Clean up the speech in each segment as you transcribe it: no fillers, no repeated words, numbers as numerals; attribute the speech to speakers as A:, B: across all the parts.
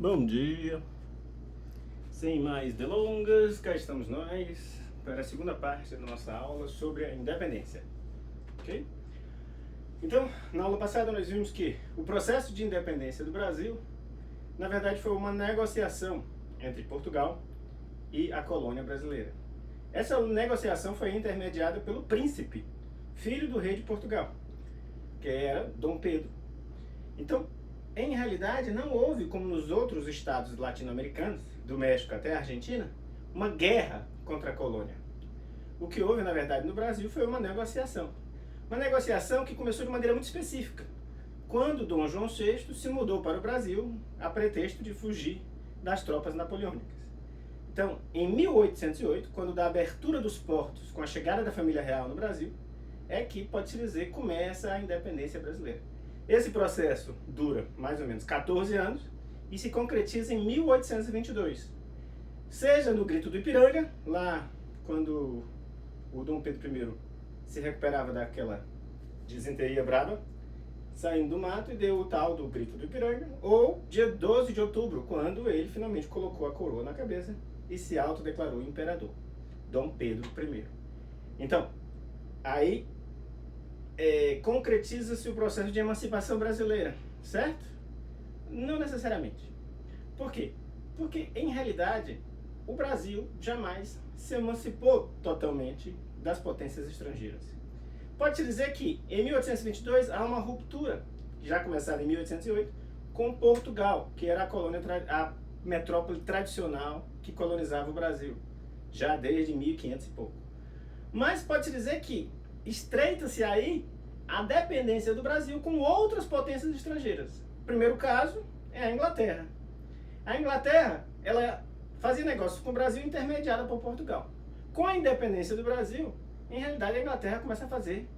A: Bom dia, sem mais delongas, cá estamos nós para a segunda parte da nossa aula sobre a independência, ok? Então, na aula passada nós vimos que o processo de independência do Brasil, na verdade, foi uma negociação entre Portugal e a colônia brasileira. Essa negociação foi intermediada pelo príncipe, filho do rei de Portugal, que era Dom Pedro. Então, em realidade, não houve, como nos outros estados latino-americanos, do México até a Argentina, uma guerra contra a colônia. O que houve, na verdade, no Brasil foi uma negociação. Uma negociação que começou de maneira muito específica, quando Dom João VI se mudou para o Brasil a pretexto de fugir das tropas napoleônicas. Então, em 1808, quando da abertura dos portos com a chegada da família real no Brasil, é que, pode-se dizer, começa a independência brasileira. Esse processo dura mais ou menos 14 anos e se concretiza em 1822. Seja no Grito do Ipiranga, lá quando o Dom Pedro I se recuperava daquela disenteria brava, saindo do mato e deu o tal do Grito do Ipiranga, ou dia 12 de outubro, quando ele finalmente colocou a coroa na cabeça e se autodeclarou imperador, Dom Pedro I. Então, aí concretiza-se o processo de emancipação brasileira, certo? Não necessariamente. Por quê? Porque, em realidade, o Brasil jamais se emancipou totalmente das potências estrangeiras. Pode-se dizer que, em 1822, há uma ruptura, já começada em 1808, com Portugal, que era a metrópole tradicional que colonizava o Brasil, já desde 1500 e pouco. Mas pode-se dizer que estreita-se aí a dependência do Brasil com outras potências estrangeiras. O primeiro caso é a Inglaterra. A Inglaterra, ela fazia negócios com o Brasil intermediada por Portugal. Com a independência do Brasil, em realidade a Inglaterra começa a fazer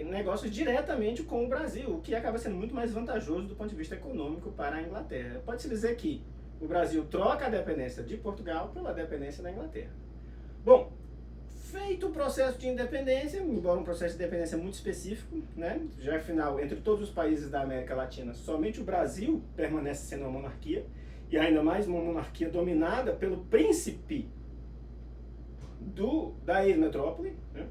A: negócios diretamente com o Brasil, o que acaba sendo muito mais vantajoso do ponto de vista econômico para a Inglaterra. Pode-se dizer que o Brasil troca a dependência de Portugal pela dependência da Inglaterra. Bom, feito o processo de independência, embora um processo de independência muito específico, né? Já afinal, entre todos os países da América Latina, somente o Brasil permanece sendo uma monarquia, e ainda mais uma monarquia dominada pelo príncipe da ex-metrópole, né?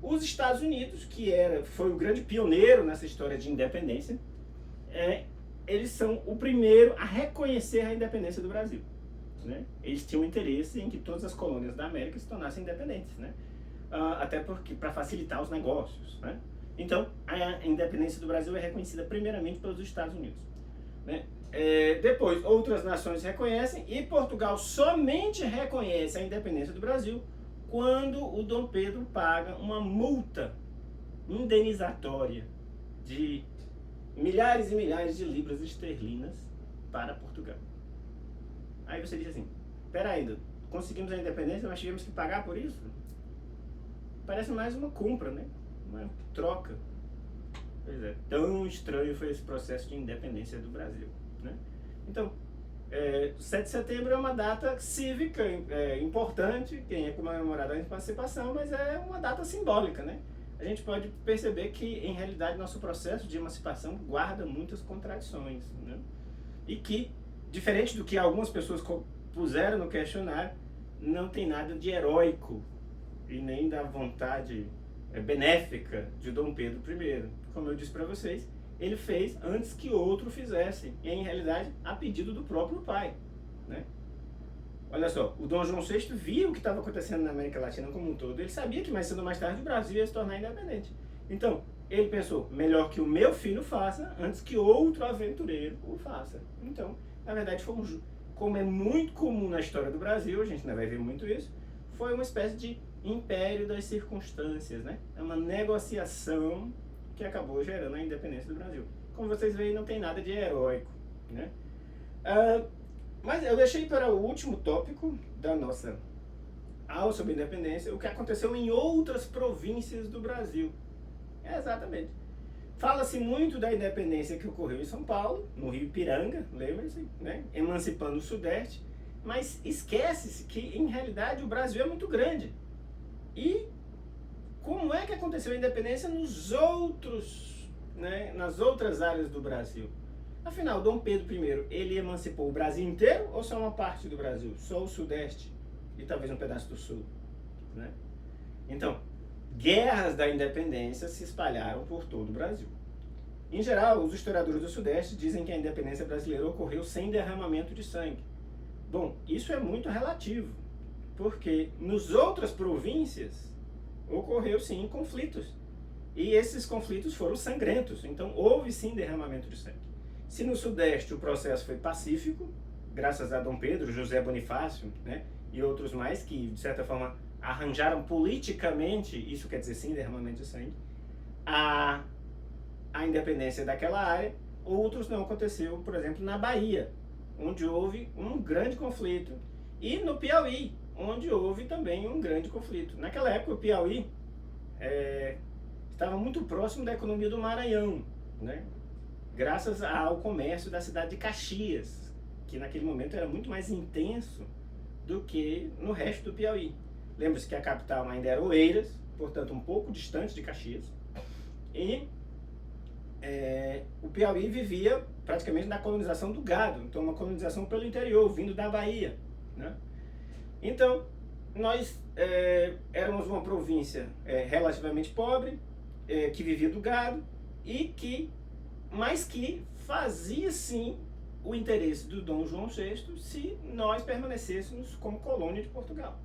A: Os Estados Unidos, que foi o grande pioneiro nessa história de independência, eles são o primeiro a reconhecer a independência do Brasil. Né? Eles tinham interesse em que todas as colônias da América se tornassem independentes, né? Até porque para facilitar os negócios, né? Então, a independência do Brasil é reconhecida primeiramente pelos Estados Unidos, né? Depois, outras nações reconhecem, e Portugal somente reconhece a independência do Brasil quando o Dom Pedro paga uma multa indenizatória de milhares e milhares de libras esterlinas para Portugal. Aí você diz assim, peraí, conseguimos a independência, mas tivemos que pagar por isso? Parece mais uma compra, né? Uma troca. Pois é, tão estranho foi esse processo de independência do Brasil, né? Então, 7 de setembro é uma data cívica importante, quem é comemorada a emancipação, mas é uma data simbólica, né? A gente pode perceber que, em realidade, nosso processo de emancipação guarda muitas contradições, né? E que, diferente do que algumas pessoas puseram no questionário, não tem nada de heróico e nem da vontade benéfica de Dom Pedro I. Como eu disse para vocês, ele fez antes que outro fizesse, e em realidade a pedido do próprio pai, né? Olha só, o Dom João VI via o que estava acontecendo na América Latina como um todo. Ele sabia que mais cedo ou mais tarde o Brasil ia se tornar independente. Então, ele pensou, melhor que o meu filho faça antes que outro aventureiro o faça. Então, na verdade, como é muito comum na história do Brasil, a gente ainda vai ver muito isso, foi uma espécie de império das circunstâncias, né? É uma negociação que acabou gerando a independência do Brasil. Como vocês veem, não tem nada de heróico, né? Mas eu deixei para o último tópico da nossa aula sobre independência o que aconteceu em outras províncias do Brasil. Exatamente. Fala-se muito da independência que ocorreu em São Paulo, no Rio Ipiranga, lembra-se, né? Emancipando o Sudeste, mas esquece-se que, em realidade, o Brasil é muito grande. E como é que aconteceu a independência nos outros, né, nas outras áreas do Brasil? Afinal, Dom Pedro I, ele emancipou o Brasil inteiro ou só uma parte do Brasil? Só o Sudeste e talvez um pedaço do Sul, né? Então, guerras da independência se espalharam por todo o Brasil. Em geral, os historiadores do Sudeste dizem que a independência brasileira ocorreu sem derramamento de sangue. Bom, isso é muito relativo, porque nas outras províncias ocorreu sim conflitos. E esses conflitos foram sangrentos, então houve sim derramamento de sangue. Se no Sudeste o processo foi pacífico, graças a Dom Pedro, José Bonifácio, né, e outros mais que, de certa forma, arranjaram politicamente, isso quer dizer sim, derramamento de sangue, a independência daquela área, outros não aconteceu, por exemplo, na Bahia, onde houve um grande conflito, e no Piauí, onde houve também um grande conflito. Naquela época, o Piauí estava muito próximo da economia do Maranhão, né? Graças ao comércio da cidade de Caxias, que naquele momento era muito mais intenso do que no resto do Piauí. Lembre-se que a capital ainda era Oeiras, portanto um pouco distante de Caxias, e o Piauí vivia praticamente da colonização do gado, então uma colonização pelo interior, vindo da Bahia, né? Então, nós éramos uma província relativamente pobre, que vivia do gado, mas que fazia sim o interesse do Dom João VI se nós permanecêssemos como colônia de Portugal.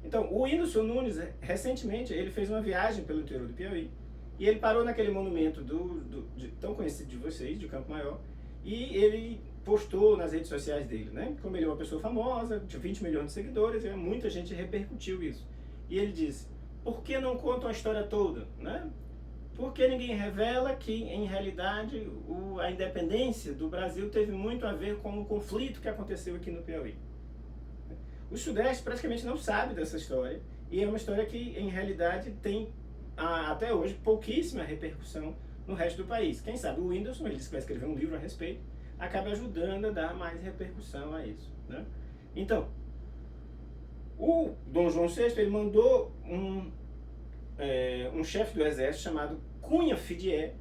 A: Então, o Whindersson Nunes, recentemente, ele fez uma viagem pelo interior do Piauí, e ele parou naquele monumento tão conhecido de vocês, de Campo Maior, e ele postou nas redes sociais dele, né? Como ele é uma pessoa famosa, de 20 milhões de seguidores, muita gente repercutiu isso. E ele disse, por que não contam a história toda, né? Por que ninguém revela que, em realidade, a independência do Brasil teve muito a ver com o conflito que aconteceu aqui no Piauí? O Sudeste praticamente não sabe dessa história, e é uma história que, em realidade, tem, até hoje, pouquíssima repercussão no resto do país. Quem sabe o Whindersson, ele disse que vai escrever um livro a respeito, acaba ajudando a dar mais repercussão a isso, né? Então, o Dom João VI, ele mandou um chefe do exército chamado Cunha Fidié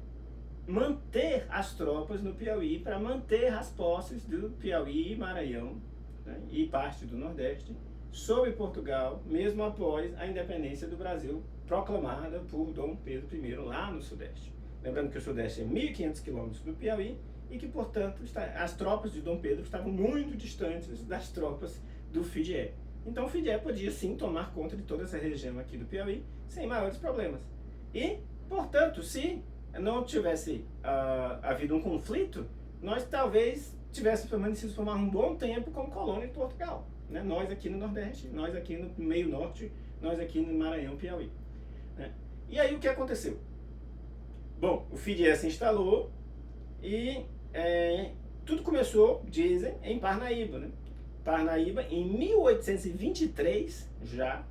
A: manter as tropas no Piauí para manter as posses do Piauí e Maranhão, né, e parte do Nordeste sob Portugal, mesmo após a independência do Brasil proclamada por Dom Pedro I lá no Sudeste. Lembrando que o Sudeste é 1.500 quilômetros do Piauí e que, portanto, as tropas de Dom Pedro estavam muito distantes das tropas do Fidié. Então o Fidié podia sim tomar conta de toda essa região aqui do Piauí sem maiores problemas. E, portanto, se não tivesse havido um conflito, nós talvez tivéssemos permanecido por um bom tempo como colônia de Portugal, né? Nós aqui no Nordeste, nós aqui no meio norte, nós aqui no Maranhão, Piauí, né? E aí o que aconteceu? Bom, o Fidié se instalou e tudo começou, dizem, em Parnaíba, né? Parnaíba, em 1823 já,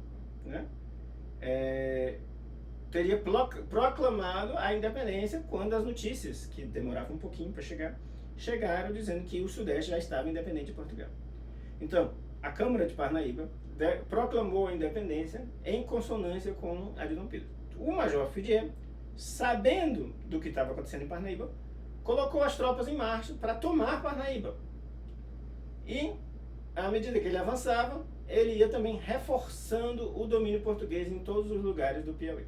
A: né, teria proclamado a independência quando as notícias, que demoravam um pouquinho para chegaram dizendo que o Sudeste já estava independente de Portugal. Então, a Câmara de Parnaíba proclamou a independência em consonância com a de Dom Pedro. O Major Fidié, sabendo do que estava acontecendo em Parnaíba, colocou as tropas em marcha para tomar Parnaíba. E, à medida que ele avançava, ele ia também reforçando o domínio português em todos os lugares do Piauí.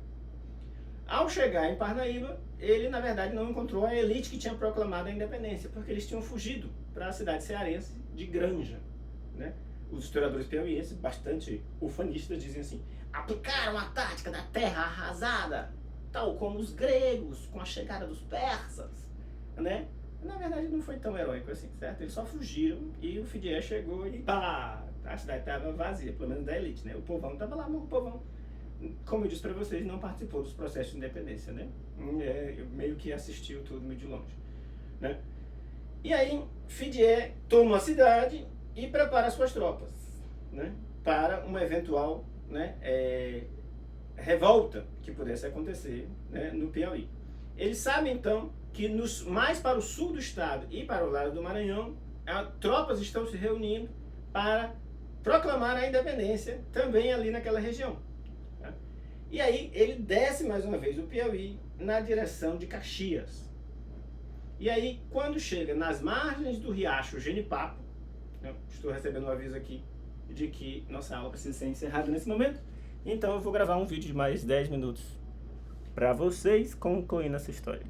A: Ao chegar em Parnaíba, ele, na verdade, não encontrou a elite que tinha proclamado a independência, porque eles tinham fugido para a cidade cearense de Granja, né? Os historiadores piauienses, bastante ufanistas, dizem assim: aplicaram a tática da terra arrasada, tal como os gregos com a chegada dos persas, né? Na verdade, não foi tão heróico assim, certo? Eles só fugiram e o Fidié chegou e pá, a cidade estava vazia, pelo menos da elite, né? O povão estava lá, mas o povão, como eu disse para vocês, não participou dos processos de independência, né? Meio que assistiu tudo meio de longe, né? E aí, Fidié toma a cidade e prepara suas tropas, né, para uma eventual, né, revolta que pudesse acontecer, né, no Piauí. Ele sabe então que mais para o sul do estado e para o lado do Maranhão, tropas estão se reunindo para proclamar a independência também ali naquela região, tá? E aí ele desce mais uma vez o Piauí na direção de Caxias. E aí, quando chega nas margens do riacho Genipapo, eu estou recebendo um aviso aqui de que nossa aula precisa ser encerrada nesse momento, então eu vou gravar um vídeo de mais 10 minutos para vocês concluindo essa história.